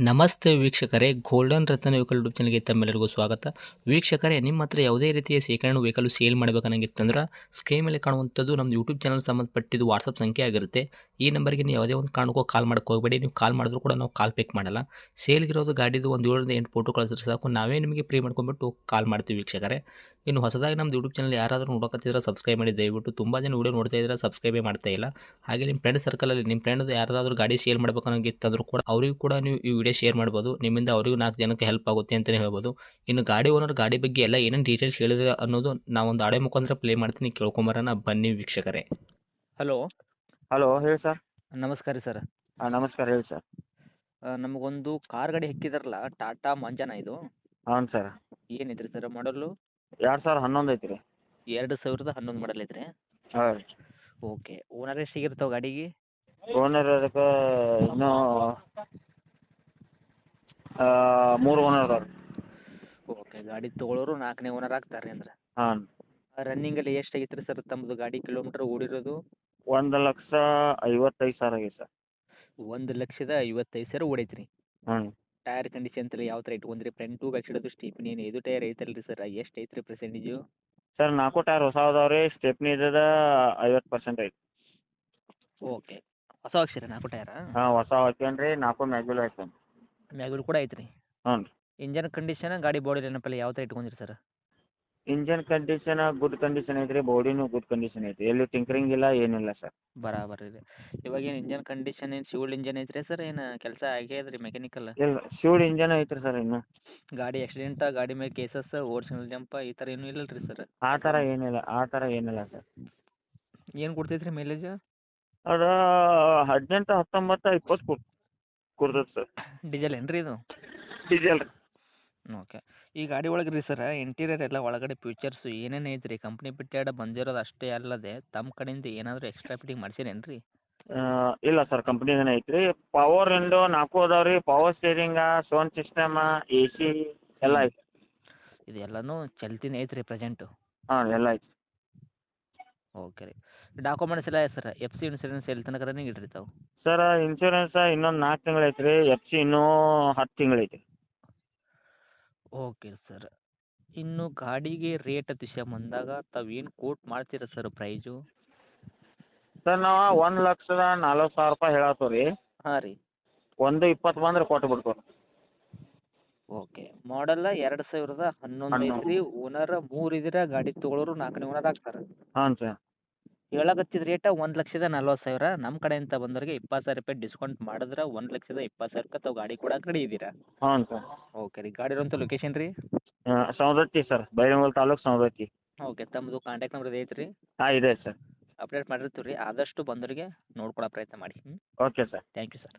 ನಮಸ್ತೆ ವೀಕ್ಷಕರೇ, ಗೋಲ್ಡನ್ ರತ್ನ vehicle YouTube ಚಾನಲ್ಗೆ ತಮ್ಮೆಲ್ಲರಿಗೂ ಸ್ವಾಗತ. ವೀಕ್ಷಕರೇ, ನಿಮ್ಮ ಹತ್ರ ಯಾವುದೇ ರೀತಿಯ ಶೇಖರಣೆ ವೆಹಿಕಲ್ ಸೇಲ್ ಮಾಡಬೇಕನ್ನಂಗಿತ್ತಂದ್ರೆ ಸ್ಕ್ರೀನ್ ಮೇಲೆ ಕಾಣುವಂಥದ್ದು ನಮ್ಮ ಯೂಟ್ಯೂಬ್ ಚಾನಲ್ ಸಂಬಂಧಪಟ್ಟಿದ್ದು ವಾಟ್ಸಪ್ ಸಂಖ್ಯೆ ಆಗಿರುತ್ತೆ. ಈ ನಂಬರ್ಗೆ ನೀವು ಯಾವುದೇ ಒಂದು ಕಾರಣಕ್ಕೂ ಕಾಲ್ ಮಾಡೋಕೆ ಹೋಗಬೇಡಿ. ನೀವು ಕಾಲ್ ಮಾಡಿದ್ರು ಕೂಡ ನಾವು ಕಾಲ್ ಪಿಕ್ ಮಾಡಲ್ಲ. ಸೇಲ್ಗಿರೋದು ಗಾಡಿದು ಒಂದು 7ರಿಂದ 8 ಫೋಟೋ ಕಳಿಸಿದ್ರೆ ಸಾಕು, ನಾವೇ ನಿಮಗೆ ಪ್ರೀ ಮಾಡ್ಕೊಂಡ್ಬಿಟ್ಟು ಕಾಲ್ ಮಾಡ್ತೀವಿ ವೀಕ್ಷಕರೇ. ಇನ್ನು ಹೊಸದಾಗಿ ನಮ್ಮದು ಯೂಟ್ಯೂಬ್ ಚಾನಲ್ ಯಾರಾದರೂ ನೋಡೋಕತ್ತಿದ್ರೆ ಸಬ್ಸ್ಕ್ರೈಬ್ ಮಾಡಿ ದಯವಿಟ್ಟು. ತುಂಬ ಜನ ವೀಡಿಯೋ ನೋಡ್ತಾ ಇದ್ದಾರೆ, ಸಬ್ಸ್ಕ್ರೈಬೇ ಮಾಡ್ತಾ ಇಲ್ಲ. ಹಾಗೆ ನಿಮ್ಮ ಫ್ರೆಂಡ್ ಸರ್ಕಲಲ್ಲಿ ನಿಮ್ಮ ಫ್ರೆಂಡ್ ಯಾರಾದರೂ ಗಾಡಿ ಸೇಲ್ ಮಾಡಬೇಕನ್ನೋಂಗಿತ್ತಂದ್ರೂ ಕೂಡ ಅವರಿಗೂ ಕೂಡ ನೀವು ಈ ವಿಡಿಯೋ ಶೇರ್ ಮಾಡ್ಬೋದು. ನಿಮ್ಮಿಂದ ಅವರಿಗೂ 4 ಜನಕ್ಕೆ ಹೆಲ್ಪ್ ಆಗುತ್ತೆ ಅಂತಲೇ ಹೇಳ್ಬೋದು. ಇನ್ನು ಗಾಡಿ ಓನರ್ ಗಾಡಿ ಬಗ್ಗೆ ಎಲ್ಲ ಏನೇನು ಡೀಟೇಲ್ಸ್ ಹೇಳಿದ್ರೆ ಅನ್ನೋದು ನಾವೊಂದು ಆಡಿಯೋ ಮುಖಾಂತರ ಪ್ಲೇ ಮಾಡ್ತೀನಿ, ಕೇಳ್ಕೊಂಬರೋಣ ಬನ್ನಿ ವೀಕ್ಷಕರೇ. ಹಲೋ, ಹಲೋ ಹೇಳಿ ಸರ್. ನಮಸ್ಕಾರ ರೀ ಸರ್. ನಮಸ್ಕಾರ ಹೇಳಿ ಸರ್. ನಮಗೊಂದು ಕಾರ್ ಗಾಡಿ ಹಾಕಿದಾರಲ್ಲ, ಟಾಟಾ ಮಂಜಾನ ಇದು ಹ್ಞೂ ಸರ್. ಏನಿದ್ರಿ ಸರ್ ಮಾಡಲು? 2011 ಐತಿ ರೀ. 2011 ಮಾಡಲ್ ಐತ್ರಿ. ಹಾಂ ರೀ. ಓಕೆ, ಓನರ್ ಎಷ್ಟು ಸಿಗಿರ್ತಾವೆ ಗಾಡಿಗೆ? ಓನರ್ ಅದಕ್ಕೆ ಇನ್ನೂ 3 ಓನರ್ ಅದಾವೆ ರೀ. ಓಕೆ, ಗಾಡಿ ತೊಗೊಳೋರು 4ನೇ ಓನರ್ ಆಗ್ತಾರೆ ಅಂದ್ರೆ. ಹಾಂ. ರನ್ನಿಂಗಲ್ಲಿ ಎಷ್ಟು ಆಗೈತೆ ರೀ ಸರ್ ತಮ್ಮದು ಗಾಡಿ ಕಿಲೋಮೀಟ್ರ್ ಓಡಿರೋದು? 1,55,000 ಆಗೈತೆ ಸರ್. 1,55,000 ಓಡೈತೆ ರೀ. ಹ್ಞೂ. ಟೈರ್ ಕಂಡೀಷನ್ ಎಲ್ಲ ಯಾವ ಥರ ಇಟ್ಕೊಂಡ್ರಿ? ಫ್ರಂಟು ಬ್ಯಾಕ್ ಸೈಡದು ಸ್ಟೀಪ್ನಿ ಏನು ಇದು ಟೈರ್ ಐತಲ್ಲ ರೀ ಸರ್, ಎಷ್ಟು ಐತೆ ರೀ ಪರ್ಸೆಂಟೇಜು? ಸರ್ 4 ಟೈರ್ ಹೊಸ ಅದಾವೆ ರೀ. ಸ್ಟೆಪ್ನಿ ಇದ್ದದ 50% ಐತಿ. ಓಕೆ, ಹೊಸ ಹಾಕ್ಸಿರಿ 4 ಟೈರಾ? ಹಾಂ, ಹೊಸ ಹಾಕ್ಯಾನ ರೀ. 4 ಮ್ಯಾಗ್ವಿಲ್ ಹಾಕ್ಯಾನ. ಮ್ಯಾಗ್ವಿಲ್ ಕೂಡ ಐತೆ ರೀ. ಹ್ಞೂ ರೀ. ಇಂಜನ್ ಕಂಡೀಷನ್, ಗಾಡಿ ಬಾಡಿ ಏನಪ್ಪಲ್ಲ ಯಾವ ಥರ ಇಟ್ಕೊಂಡ್ರಿ sir? Engine condition good condition ಐತಿ ರೀ. ಬಾಡಿನೂ ಗುಡ್ ಕಂಡೀಷನ್ ಐತಿ. ಎಲ್ಲಿ ಟಿಂಕರಿಂಗ್ ಇಲ್ಲ, ಏನಿಲ್ಲ ಸರ್. ಬರಾಬರ್ ಇದೆ. ಇವಾಗ ಏನು ಇಂಜನ್ ಕಂಡೀಷನ್ ಏನು ಶಿವಲ್ ಇಂಜನ್ ಐತ್ರಿ ಸರ್, ಏನು ಕೆಲಸ ಆಗ್ಯದ ರೀ ಮೆಕ್ಯಾನಿಕಲ್? ಇಲ್ಲ, ಶಿವ್ಡ್ ಇಂಜನ್ ಐತ್ರಿ ಸರ್ ಇನ್ನೂ. ಗಾಡಿ ಆಕ್ಸಿಡೆಂಟ, ಗಾಡಿ ಮೇಲೆ ಕೇಸಸ್, ಓರ್ಜಿನಲ್ ಜಂಪ ಈ ಥರ ಏನೂ ಇಲ್ಲ ರೀ ಸರ್? ಆ ಥರ ಏನಿಲ್ಲ ಸರ್. ಏನು ಕೊಡ್ತೈತೆ ರೀ ಮೈಲೇಜ್? ಅದು 18, 19, 20 ಕೊಡ್ತೈತೆ ಸರ್. ಡೀಸೆಲ್ ಏನು ರೀ ಇದು? ಡೀಸೆಲ್ ರೀ. ಓಕೆ, ಈ ಗಾಡಿ ಒಳಗೆ ರೀ ಸರ್ ಇಂಟೀರಿಯರ್ ಎಲ್ಲ ಒಳಗಡೆ ಫ್ಯೂಚರ್ಸ್ ಏನೇನು ಐತೆ ರೀ? ಕಂಪ್ನಿ ಬಿಟ್ಟಾಡ ಬಂದಿರೋದು ಅಷ್ಟೇ ಅಲ್ಲದೆ ತಮ್ಮ ಕಡೆಯಿಂದ ಏನಾದರೂ ಎಕ್ಸ್ಟ್ರಾ ಫಿಟ್ಟಿಂಗ್ ಮಾಡ್ಸಿರೇನು ರೀ? ಇಲ್ಲ ಸರ್, ಕಂಪ್ನಿದೇನೆ ಐತ್ರಿ. ಪವರ್ ವಿಂಡೋ 4 ಅದಾವೆ ರೀ. Power steering, sound system, AC ಎಲ್ಲ ಐತಿ. ಇದು ಎಲ್ಲನೂ ಚಲ್ತಿನೇ ಐತೆ ರೀ ಪ್ರೆಸೆಂಟು? ಹಾಂ, ಎಲ್ಲ ಐತಿ. ಓಕೆ ರೀ. ಡಾಕ್ಯುಮೆಂಟ್ಸ್ ಎಲ್ಲ ಸರ್ FC ಇನ್ಸೂರೆನ್ಸ್ ಎಲ್ಲಿ ತನಕ ರನ್ನಿಂಗ್ ಇಟ್ಟಿರ್ತಾವೆ? ಸರ್ ಇನ್ಶೂರೆನ್ಸ್ ಇನ್ನೊಂದು 4 ತಿಂಗಳು ಐತಿ ರೀ. FC ಇನ್ನೂ 10 ತಿಂಗಳು ಐತಿ. Okay sir. ಇನ್ನು ಗಾಡಿಗೆ ರೇಟ್ ವಿಷಯ ಬಂದಾಗ ತಾವು ಏನು ಕೋಟ್ ಮಾಡ್ತೀರಾ ಸರ್ ಪ್ರೈಜು? ಸರ್ ನಾವು 1,40,000 ರೂಪಾಯಿ ಹೇಳತ್ತೀವಿ ರೀ. ಹಾಂ ರೀ. 1,20 ಬಂದ್ರೆ ಕೊಟ್ಟು ಬಿಡ್ತೀವಿ. ಓಕೆ, ಮಾಡಲ್ಲ 2011 ಐತ್ರಿ. ಓನರ್ 3 ಇದ್ದೀರಾ, ಗಾಡಿ ತೊಗೊಳೋರು 4ನೇ ಓನರ್ ಆಗ್ತಾರೆ. ಹಾಂ ಸರ್. ಹೇಳಕತ್ತಿದ ರೇಟ 1,40,40,000. ನಮ್ಮ ಕಡೆಯಿಂದ ಬಂದವರಿಗೆ 20,000 ರೂಪಾಯಿ ಡಿಸ್ಕೌಂಟ್ ಮಾಡಿದ್ರೆ 1,20,000 ರೂಪಾಯಿ ತಾವು ಗಾಡಿ ಕೊಡಕ್ಕೆ ರೆಡಿ ಇದ್ದೀರಾ? ಹಾಂ ಸರ್. ಓಕೆ ರೀ. ಗಾಡಿ ಇರೋಂಥ ಲೊಕೇಶನ್ ರೀ? ಸವದತ್ತಿ ಸರ್, ಬೈಲಹೊಂಗಲ ತಾಲೂಕು ಸವದತ್ತಿ. ಓಕೆ, ತಮ್ಮದು ಕಾಂಟ್ಯಾಕ್ಟ್ ನಂಬರ್ ಐತೆ ರೀ? ಹಾಂ, ಇದೆ ಸರ್. ಅಪ್ಡೇಟ್ ಮಾಡಿರ್ತೀವಿ ರೀ. ಆದಷ್ಟು ಬಂದವರಿಗೆ ನೋಡ್ಕೊಡೋ ಪ್ರಯತ್ನ ಮಾಡಿ. Okay sir. Thank you sir.